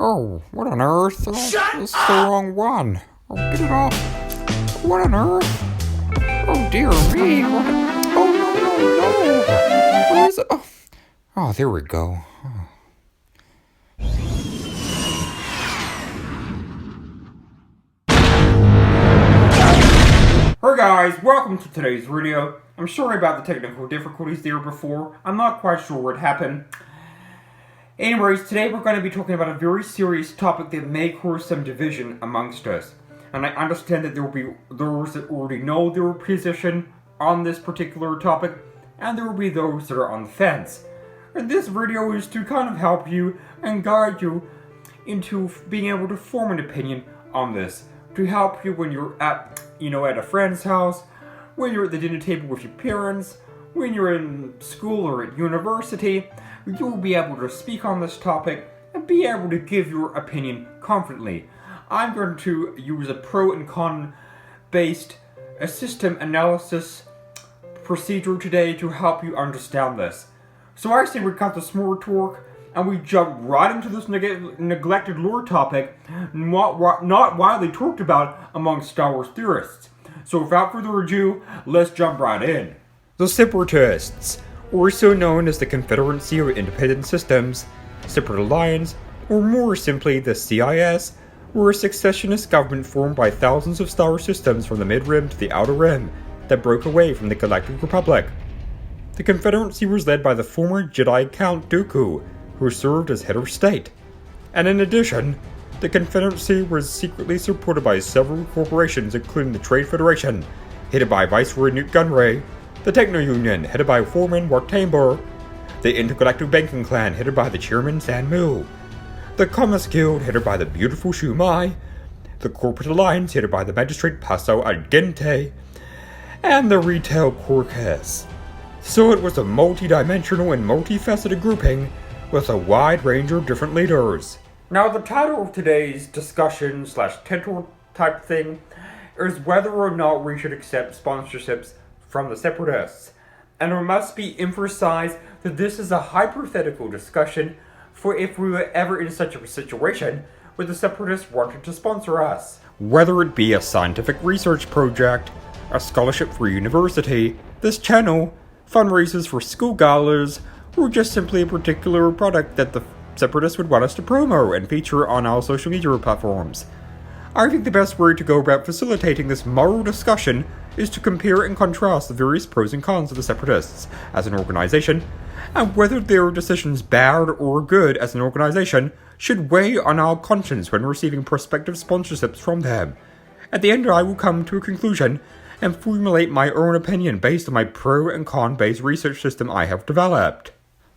Oh, what on earth? Oh, this is the wrong one. Oh, get it off. What on earth? Oh, dear me. What? Oh, no, no, no. What is it? Oh, there we go. Hey guys, welcome to today's video. I'm sorry about the technical difficulties there before. I'm not quite sure what happened. Anyways, today we're going to be talking about a very serious topic that may cause some division amongst us. And I understand that there will be those that already know their position on this particular topic, and there will be those that are on the fence. And this video is to kind of help you and guide you into being able to form an opinion on this. To help you when you're at a friend's house, when you're at the dinner table with your parents, when you're in school or at university, you'll be able to speak on this topic and be able to give your opinion confidently. I'm going to use a pro and con based system analysis procedure today to help you understand this. So I say we cut the small talk and we jump right into this neglected lore topic, not widely talked about among Star Wars theorists. So without further ado, let's jump right in. The Separatists, also known as the Confederacy of Independent Systems, Separate Alliance, or more simply the CIS, were a successionist government formed by thousands of star systems from the Mid-Rim to the Outer Rim that broke away from the Galactic Republic. The Confederacy was led by the former Jedi Count Dooku, who served as head of state. And in addition, the Confederacy was secretly supported by several corporations including the Trade Federation, headed by Viceroy Newt Gunray, the Techno-Union, headed by Foreman Mark Tambor, the Intergalactic Banking Clan, headed by the Chairman San Mu, the Commerce Guild, headed by the beautiful Shu Mai, the Corporate Alliance, headed by the Magistrate Paso Argente, and the Retail Caucus. So it was a multi-dimensional and multifaceted grouping with a wide range of different leaders. Now the title of today's discussion / title type thing is whether or not we should accept sponsorships from the Separatists. And it must be emphasized that this is a hypothetical discussion for if we were ever in such a situation where the Separatists wanted to sponsor us. Whether it be a scientific research project, a scholarship for a university, this channel, fundraisers for school galas, or just simply a particular product that the Separatists would want us to promo and feature on our social media platforms. I think the best way to go about facilitating this moral discussion is to compare and contrast the various pros and cons of the Separatists as an organization, and whether their decisions, bad or good as an organization, should weigh on our conscience when receiving prospective sponsorships from them. At the end, I will come to a conclusion and formulate my own opinion based on my pro and con based research system I have developed.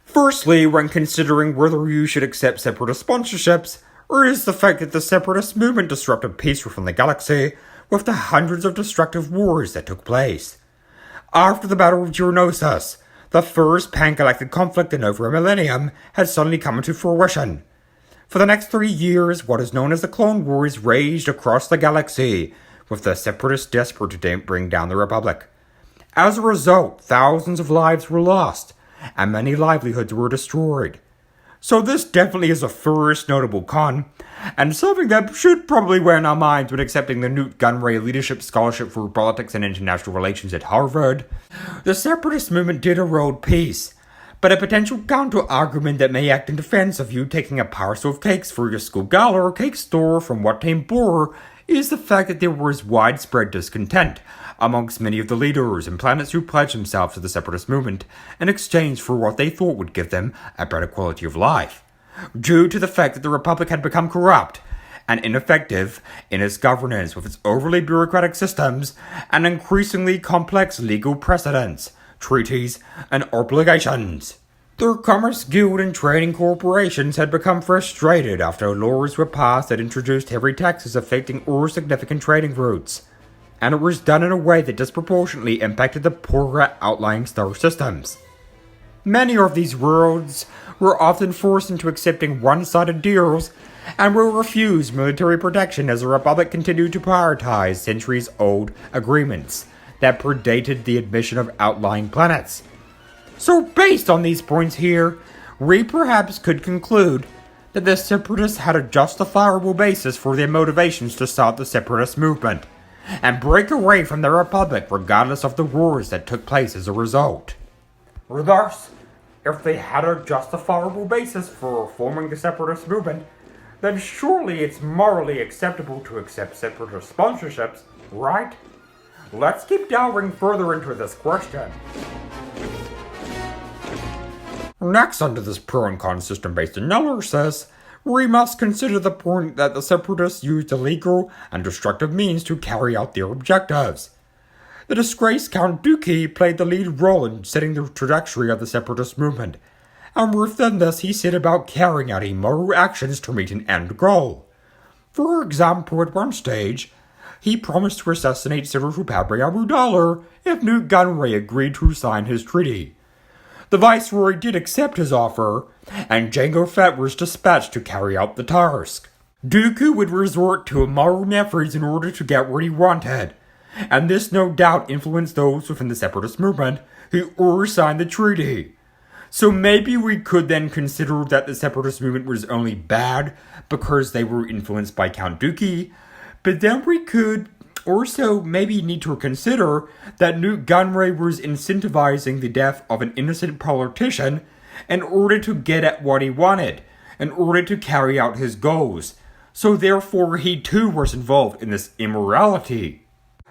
Firstly, when considering whether you should accept Separatist sponsorships, or is the fact that the Separatist movement disrupted peace within the galaxy with the hundreds of destructive wars that took place. After the Battle of Geonosis, the first pan-galactic conflict in over a millennium had suddenly come into fruition. For the next 3 years, what is known as the Clone Wars raged across the galaxy, with the Separatists desperate to bring down the Republic. As a result, thousands of lives were lost, and many livelihoods were destroyed. So this definitely is a first notable con, and something that should probably weigh on our minds when accepting the Newt Gunray Leadership Scholarship for Politics and International Relations at Harvard. The Separatist movement did erode peace, but a potential counter-argument that may act in defense of you taking a parcel of cakes for your school gala or cake store from Wat Tambor is the fact that there was widespread discontent amongst many of the leaders and planets who pledged themselves to the Separatist movement in exchange for what they thought would give them a better quality of life, due to the fact that the Republic had become corrupt and ineffective in its governance with its overly bureaucratic systems and increasingly complex legal precedents, treaties, and obligations. The Commerce Guild and trading corporations had become frustrated after laws were passed that introduced heavy taxes affecting all significant trading routes, and it was done in a way that disproportionately impacted the poorer outlying star systems. Many of these worlds were often forced into accepting one-sided deals and were refused military protection as the Republic continued to prioritize centuries-old agreements that predated the admission of outlying planets. So based on these points here, we perhaps could conclude that the Separatists had a justifiable basis for their motivations to start the Separatist movement, and break away from the Republic regardless of the wars that took place as a result. Thus, if they had a justifiable basis for forming the Separatist movement, then surely it's morally acceptable to accept Separatist sponsorships, right? Let's keep delving further into this question. Next, under this pro and con system-based analysis, we must consider the point that the Separatists used illegal and destructive means to carry out their objectives. The disgraced Count Dookie played the lead role in setting the trajectory of the Separatist movement, and within this he set about carrying out immoral actions to meet an end goal. For example, at one stage, he promised to assassinate Senator Padre Amidala if Newt Gunray agreed to sign his treaty. The Viceroy did accept his offer, and Jango Fett was dispatched to carry out the task. Dooku would resort to immoral methods in order to get what he wanted, and this no doubt influenced those within the Separatist movement who already signed the treaty. So maybe we could then consider that the Separatist movement was only bad because they were influenced by Count Dookie, but then we could also maybe need to consider that Newt Gunray was incentivizing the death of an innocent politician in order to get at what he wanted, in order to carry out his goals. So therefore he too was involved in this immorality.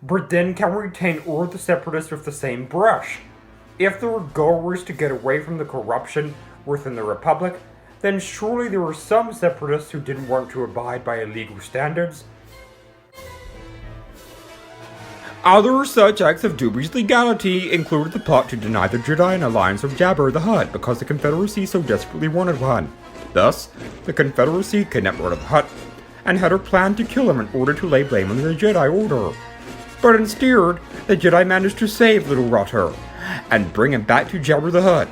But then can we taint all the Separatists with the same brush? If their goal was to get away from the corruption within the Republic, then surely there were some Separatists who didn't want to abide by illegal standards. Other such acts of dubious legality included the plot to deny the Jedi an alliance with Jabba the Hutt because the Confederacy so desperately wanted one. Thus, the Confederacy kidnapped Lord of the Hutt and had her planned to kill him in order to lay blame on the Jedi Order. But instead, the Jedi managed to save Little Rotter and bring him back to Jabba the Hutt,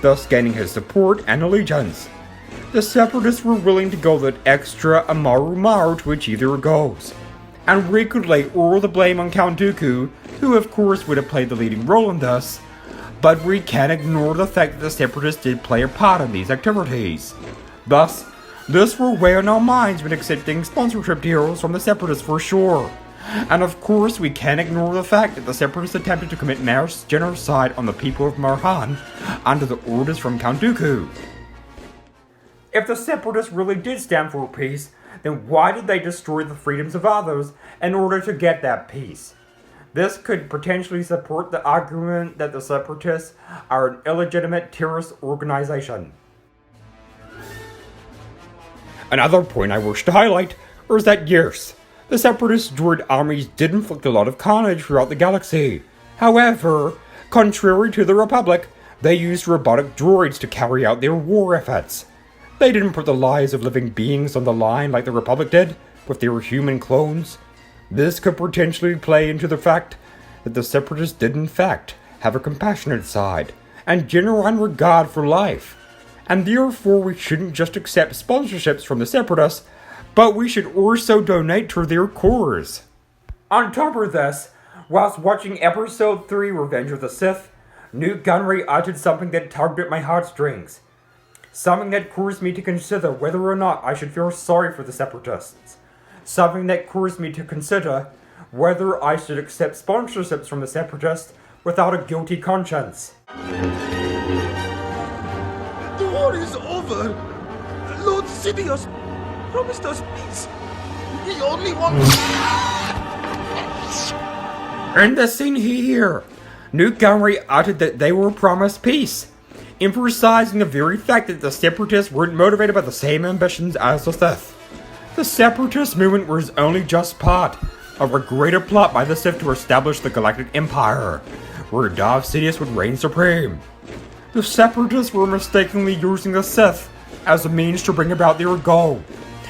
thus gaining his support and allegiance. The Separatists were willing to go that extra immoral mile to achieve their goals, and we could lay all the blame on Count Dooku, who of course would have played the leading role in this, but we can't ignore the fact that the Separatists did play a part in these activities. Thus, this will weigh on our minds when accepting sponsorship deals from the Separatists for sure. And of course, we can't ignore the fact that the Separatists attempted to commit mass genocide on the people of Marhan under the orders from Count Dooku. If the Separatists really did stand for peace, then why did they destroy the freedoms of others in order to get that peace? This could potentially support the argument that the Separatists are an illegitimate terrorist organization. Another point I wish to highlight is that yes, the Separatist droid armies did inflict a lot of carnage throughout the galaxy. However, contrary to the Republic, they used robotic droids to carry out their war efforts. They didn't put the lives of living beings on the line like the Republic did with their human clones. This could potentially play into the fact that the Separatists did in fact have a compassionate side and genuine regard for life, and therefore we shouldn't just accept sponsorships from the Separatists, but we should also donate to their cause. On top of this, whilst watching Episode 3 Revenge of the Sith, Newt Gunray uttered something that tugged at my heartstrings. Something that caused me to consider whether or not I should feel sorry for the Separatists. Something that caused me to consider whether I should accept sponsorships from the Separatists without a guilty conscience. The war is over. Lord Sidious promised us peace. We only want... In the scene here, Newt Gunray uttered that they were promised peace, emphasizing the very fact that the Separatists weren't motivated by the same ambitions as the Sith. The Separatist movement was only just part of a greater plot by the Sith to establish the Galactic Empire, where Darth Sidious would reign supreme. The Separatists were mistakenly using the Sith as a means to bring about their goal,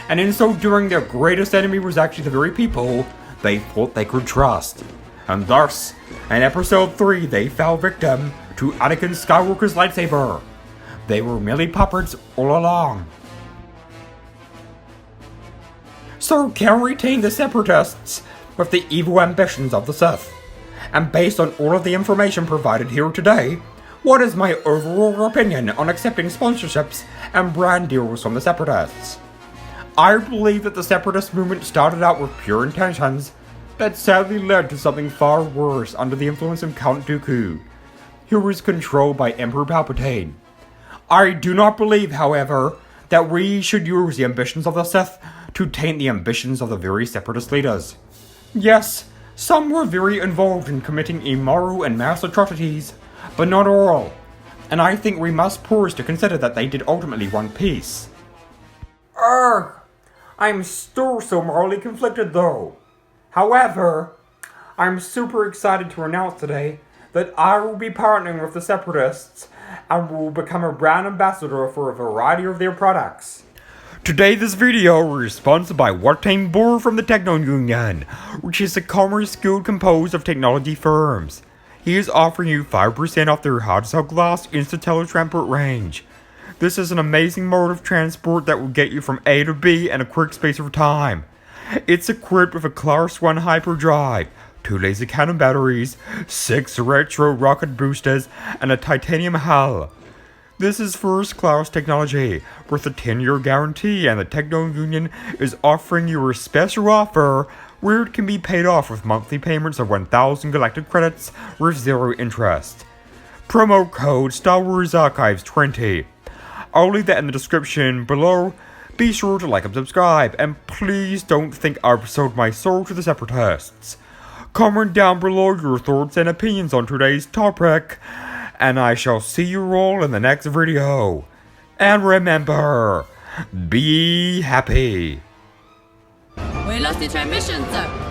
and in so doing their greatest enemy was actually the very people they thought they could trust. And thus, in Episode 3 they fell victim to Anakin Skywalker's lightsaber. They were merely puppets all along. So can we tame the Separatists with the evil ambitions of the Sith? And based on all of the information provided here today, What is my overall opinion on accepting sponsorships and brand deals from the Separatists? I believe that the Separatist movement started out with pure intentions that sadly led to something far worse under the influence of Count Dooku, who was controlled by Emperor Palpatine. I do not believe, however, that we should use the ambitions of the Sith to taint the ambitions of the very Separatist leaders. Yes, some were very involved in committing immoral and mass atrocities, but not all, and I think we must pause to consider that they did ultimately want peace. I'm still so morally conflicted though. However, I'm super excited to announce today that I will be partnering with the Separatists and will become a brand ambassador for a variety of their products. Today this video is sponsored by Wartime Bohr from the Techno Union, which is a commerce guild composed of technology firms. He is offering you 5% off their hard-sell glass instant transport range. This is an amazing mode of transport that will get you from A to B in a quick space of time. It's equipped with a Class 1 hyperdrive, 2 laser cannon batteries, 6 retro rocket boosters, and a titanium hull. This is first-class technology with a 10-year guarantee, and the Techno Union is offering you a special offer where it can be paid off with monthly payments of 1,000 galactic credits with 0 interest. Promo code Star Wars Archives 20. I'll leave that in the description below. Be sure to like and subscribe, and please don't think I've sold my soul to the Separatists. Comment down below your thoughts and opinions on today's topic, and I shall see you all in the next video. And remember, be happy. We lost the transmission, sir.